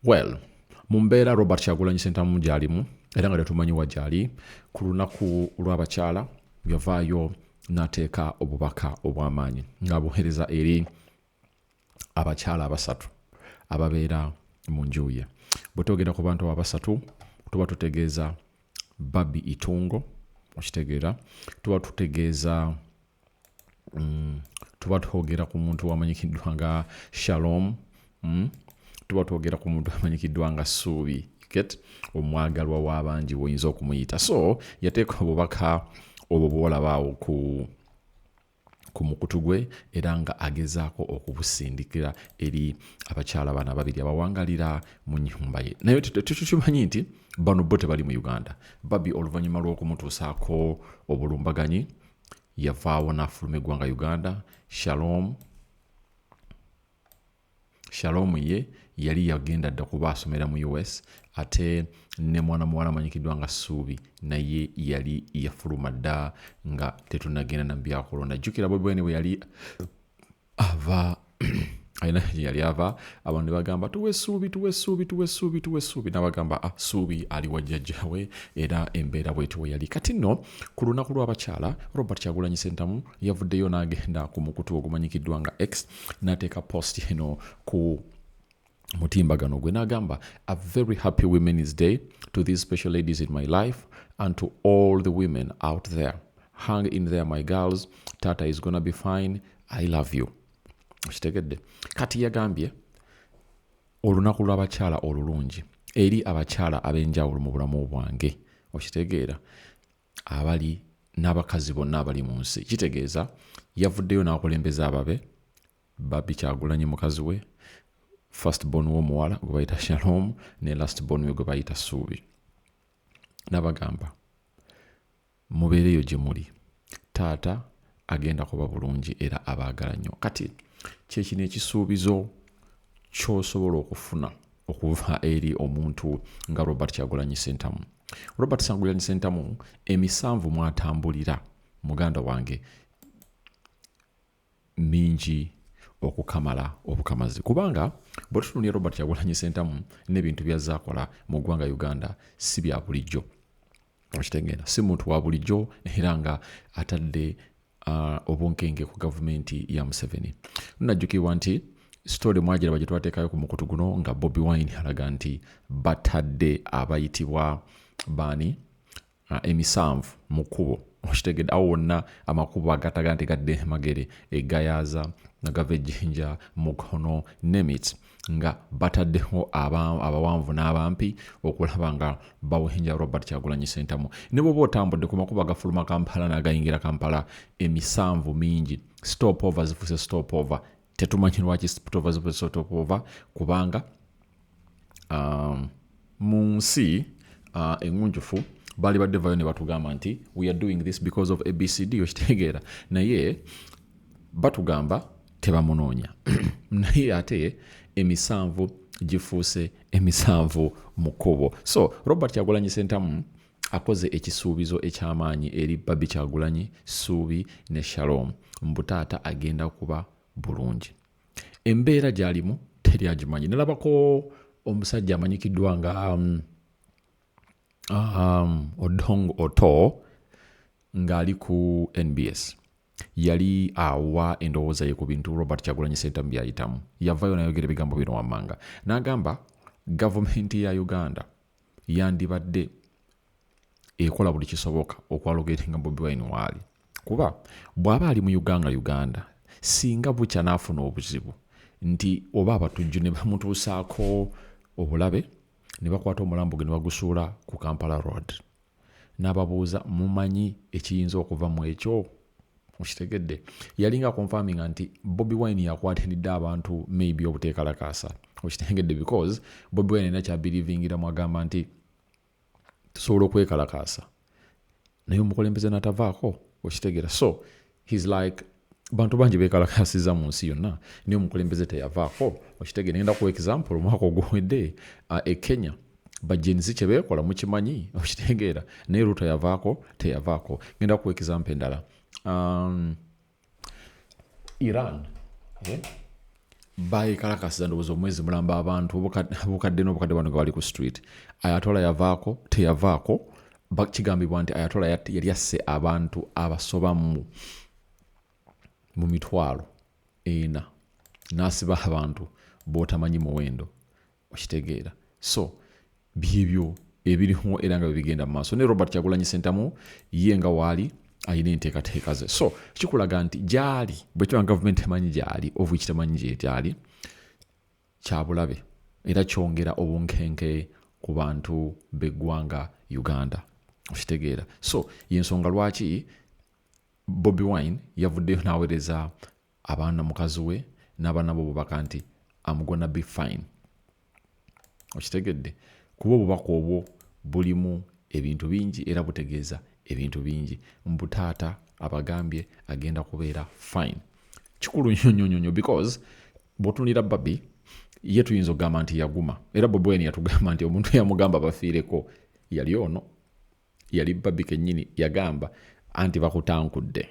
Well, mu mbeera Robert Kyagulanyi Ssentamu gy'alimu era nga tetumanyi wa gy'ali, ku lunaku lw'abakyala yavaayo n'ateeka obubaka obw'amaanyi ng'abuweereza eri abakyala abasatu ababeera mu nju ye. Bwe twogera ku bantu abasatu tuba tutegeeza Barbie Itungo, okitegeera, tuba tutegeeza tuba twogera ku muntu amanyikiddwa nga Shalom, tuba twogera ku muntu amanyikiddwa nga Ssuubi, omwagalwa w'abangi bw'oyinza okumuyita. So yateeka obubaka obwo bw'olabaawo ku mukutu gwe era nga agezaako okubusindikira eri abakyala bano ababiri abawangalira mu nnyumba ye. Naye tukimanyi nti bano bo tebali mu Uganda. Barbie oluvannyuma lw'okumutuusaako obulumbaganyi yavaawo n'afuluma eggwanga Uganda. Shalom ye yali yagenda dda kuba asomera mu US, ate ne mwana muwala amanyikiddwa nga Ssuubi naye yali yafuluma dda nga tetunagenda na byakulonda. Jjukira Bobi Wine bwe yali ava ayina yali ava, abantu ne bagamba tuwe Ssuubi n'abagamba Ssuubi ali wa jjajjaawe era embeera bw'etyo we yali. Kati nno ku lunaku lw'abakyala Robert Kyagulanyi Ssentamu yavuddeyo n'agenda ku mukutu ogumanyikiddwa nga X n'ateeka post eno ku mutimbagano gwe n'agamba, a very happy Women's Day to these special ladies in my life and to all the women out there. Hang in there my girls, Tata is gonna be fine, I love you. Okitegedde? Kati yagambye olunaku lw'abakyala olulungi eri abakyala ab'enjawulo mu bulamu bwange, okitegeera, abali n'abakazi bonna abali mu nsi. Kitegeeza yavuddeyo n'akulembeza ababe, Barbie Kyagulanyi mukazi we, first born w'omuwala gwe bayita Shalom ne last born we gwe bayita Ssuubi. N'abagamba mubeereyo gye muli, taata agenda kuba bulungi era abaagala nnyo. Kati kyekino ekisuubizo ky'osobola okufuna okuva eri omuntu nga Robert Kyagulanyi Ssentamu. Robert Kyagulanyi Ssentamu emisanvu mwatambulira muganda wange mingi okukamala obukamazi, kubanga bwe tutunulira Robert Kyagulanyi Ssentamu n'ebintu by'azze akola mu ggwanga Uganda si bya bulijjo, okitegeera, si muntu wa bulijjo era nga atadde obunkenge ku gavumenti ya Museveni. Najjukirwa nti story mwagira gye twateekayo ku mukutu guno nga Bobi Wine alaga nti batadde abayitibwa baani emisanvu mu kkubo, okitegedde, awo wonna amakubo agataga nti gadde magere, egayaaza nga gava ejjinja, mukono, nemit, nga bataddeho abawanvu n'abampi okulaba nga bawenja Robert Kyagulanyi Ssentamu. Ne bw'oba otambudde ku makubo agafuluma Kampala n'agayingira Kampala, emisanvu mingi, stopover zifuse stopover. Tetumanyi lwaki stopover zifuse stopover, kubanga mu nsi engunjufu bali badde vayo ne batugamba nti we are doing this because of ABCD, okitegeera, naye batugamba tebamunoonya. Naye ate emisanvu gifuuse emisanvu mu kkubo. So Robert Kyagulanyi Ssentamu akoze ekisuubizo eky'amaanyi eri Barbie Kyagulanyi, Ssuubi ne Shalom mbu taata agenda kuba bulungi. Embeera gy'alimu teri agimanyi. Nalabako omusajja amanyikiddwa nga Odong Oto ng'ali ku NBS yali awa endowooza ye ku bintu Robert Kyagulanyi Ssentamu byayitamu. Yavayo n'ayogera ebigambo bino wammanga n'agamba gavumenti ya Uganda yandibadde ekola buli kisoboka okwalogetinga Bobi Wine waali, kuba bw'aba ali mu Uganda singa bukya n'afuna obuzibu nti oba abatujju ne bamutuusaako obulabe ne bakwata omulambo gwe ne bagusuula ku Kampala Road, n'ababuuza mumanyi ekiyinza okuva mu ekyo, okitegedde. Yalinga confirming nti Bobi Wine yakwatanidde abantu maybe obuteekalakaasa, okitegedde, because Bobi Wine nakyabirivingira mu agamba nti tusobola okwekalakaasa naye omukulembeze n'atavaako, okitegera. So he's like bantu bangi beekalakaasiza mu nsi yonna naye omukulembeze teyavaako, okitegera. Ngenda ku example omwaka oguwedde e Kenya bajenzi kye beekola mukimanyi, okitegeera, naye Ruto yavaako teyavaako. Ngenda ku example endala, Iran bayikalakasiza ndowooza omwezi mulamba abantu obukadde n'obukadde bano nga bali ku street. Ayatola yavaako teyavaako, kigambibwa nti Ayatola yali asse abantu abasoba mu mitwalo 4 n'asiba abantu b'otamanyi muwendo, okitegeera. So byebyo ebirimu era nga bigenda mu maaso. Ne Robert Kyagulanyi Ssentamu ye nga waali ayina enteekateeka ze. So kikulaga nti gyali bwe kiba gavumenti emanyi gyali oba ekitamanyi gyali kyabulabe era kyongera obunkenke ku bantu b'eggwanga Uganda, okitegeera. So y'ensonga lwaki Bobi Wine yavuddeyo n'aweereza abaana mukazi we n'abaana bo bubaka nti I'm gonna be fine, okitegedde. Kuba obubaka obwo bulimu ebintu bingi era butegeeza ebintu bingi. Mbutaata abagambye agenda kubeera fine. Kikulu nnyo because bw'otunulira Barbie ye tuyinza okugamba nti yaguma, era Bobi Wine yatugamba nti omuntu yamugamba bafiireko yali ono, yali Barbie kennyini yagamba anti bakutankudde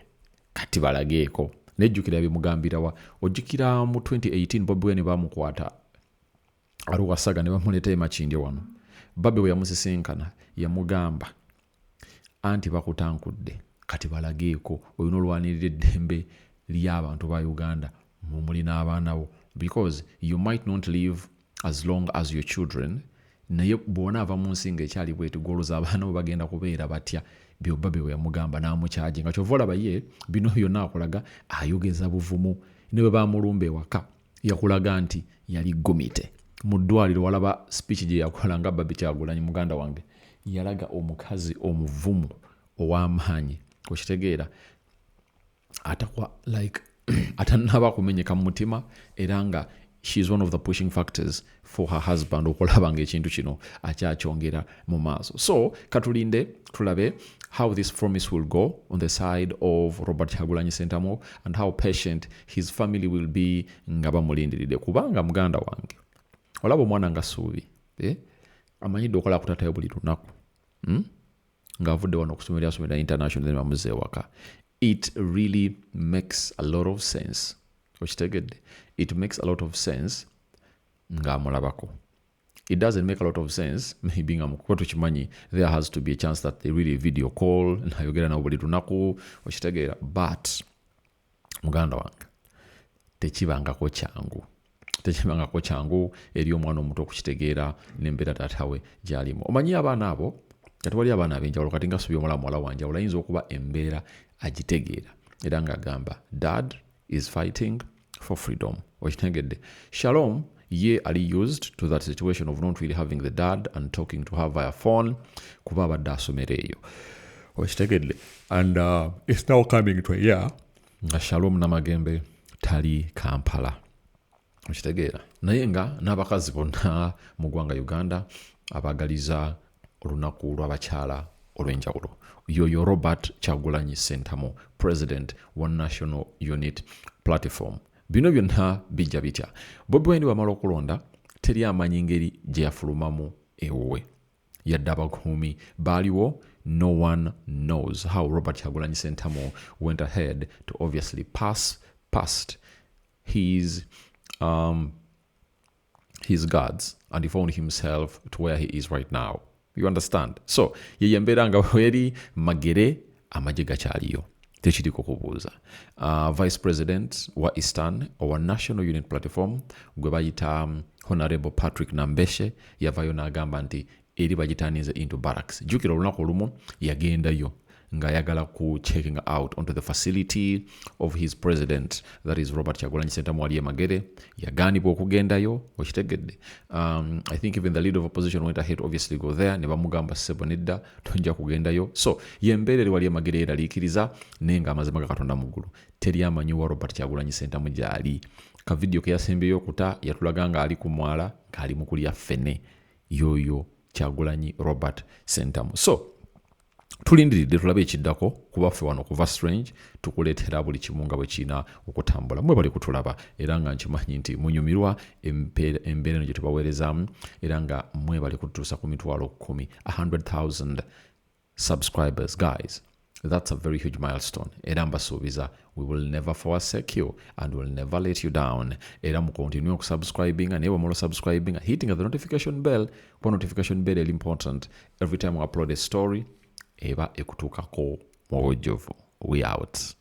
kati balageeko. Nejjukira bimugambirawa, ojjukira mu 2018 Bobi Wine bamukwata aluwasaga ne bamuleeta Makindye wano. Barbie we yamusisinkana yamugamba anti bakutankudde kati balageeko, olina olwanirira eddembe ly'abantu ba Uganda muli n'abaana bo, because you might not live as long as your children. Naye bwona ava mu nsi ng'ekyali bweti gwolooza abaana bo bagenda kubeera batya. Byo Barbie we yamugamba n'amukyaje nga kyova olaba ye bino byonna akulaga ayogeza buvumu. Ne bwe bamulumba ewaka yakulaga nti yali gomite. Mu ddwaliro walaba speech gye yakola nga Barbie Kyagulanyi muganda wange yalaga omukazi omuvumu ow'amaanyi, okitegeera, atakwa like atanaba kumenyeka mu mutima era nga she is one of the pushing factors for her husband okulaba ng'ekintu kino akyakyongera mu maaso. So katulinde tulabe how this promise will go on the side of Robert Kyagulanyi Ssentamu and how patient his family will be nga bamulindiridde. Kubanga muganda wange olaba omwana nga Ssuubi amanyidde okola ku taatayo buli lunaku ng'avudde wano okusomera international then bamuzze ewaka. It really makes a lot of sense, okitegedde, it makes a lot of sense ng'amulabako. It doesn't make a lot of sense maybe nga mukuba tukimanyi there has to be a chance that they really video call nayogera nawo buli lunaku, okitegeera, but muganda wange tekibangako kyangu eri omwana omuto okukitegeera n'embeera taatawe gy'alimu. Omanyi abaana abo kati wali abaana ab'enjawulo, kati nga Ssuubi omulala muwala wanjawulo ayinza okuba embeera agitegeera era ng'agamba dad is fighting for freedom, okitegedde. Shalom ye ali used to that situation of not really having the dad and talking to her via phone kuba abadde asomera eyo, okitegedde, and it's now coming to a year nga Shalom Namagembe tali Kampala, okitegeera. Naye nga n'abakazi bonna mu ggwanga Uganda abagaliza olunaku lw'abakyala olw'enjawulo. Yoyo Robert Kyagulanyi Ssentamu, president wa National Unit Platform. Bino byonna bijja bitya. Bobi Wine wamala okulonda teri amanyi ngeri gye yafulumamu ewuwe. Yadde abakuumi baaliwo. No one knows how Robert Kyagulanyi Ssentamu went ahead to obviously pass past his guards and he found himself to where he is right now. You understand? So yeye mbeera nga weri magere amagye gakyaliyo, tekiriko kubuuza. Vice President wa Eastern owa National Unit Platform gwe bayita Honorable Patrick Nambeshe yavayo n'agamba nti eri bagitanize into barracks. Jukira olunaku olumu yagendayo ng'ayagala ku checking out onto the facility of his president, that is Robert Kyagulanyi Ssentamu ali Magere. Yagaanibwa okugendayo, okitegedde. I think even the leader of opposition went ahead obviously go there ne bamugamba ssebo nedda tonja kugendayo. So yembeera eri wali Magere eraliikiriza naye ng'amazima ga Katonda mu ggulu teri amanyi wa Robert Kyagulanyi Ssentamu gy'ali. Ka video ke yasembeyo okuta yatulaga nga ali ku mwala ng'ali mu kulya ffene yoyo Kyagulanyi Robert Ssentamu. So tulindiridde tulabe ekiddako kuba ffe wano kuva Strange tukuleetera buli kimu nga bwe kirina okutambula. Mwe bali kutulaba era nga nkimanyi nti munyumirwa embeera eno gye tubaweerezaamu era nga mwe bali kututuusa ku mitwalo 10,000 subscribers. Guys, That's a very huge milestone. Era mbasuubiza, we will never forsake you and will never let you down. Era mukontinue okusubscribinga, naye bwe subscribing, hitting the notification bell. Kuba notification bell is important. Every time we upload a story, eba ekutuukako mu bujjuvu. We out.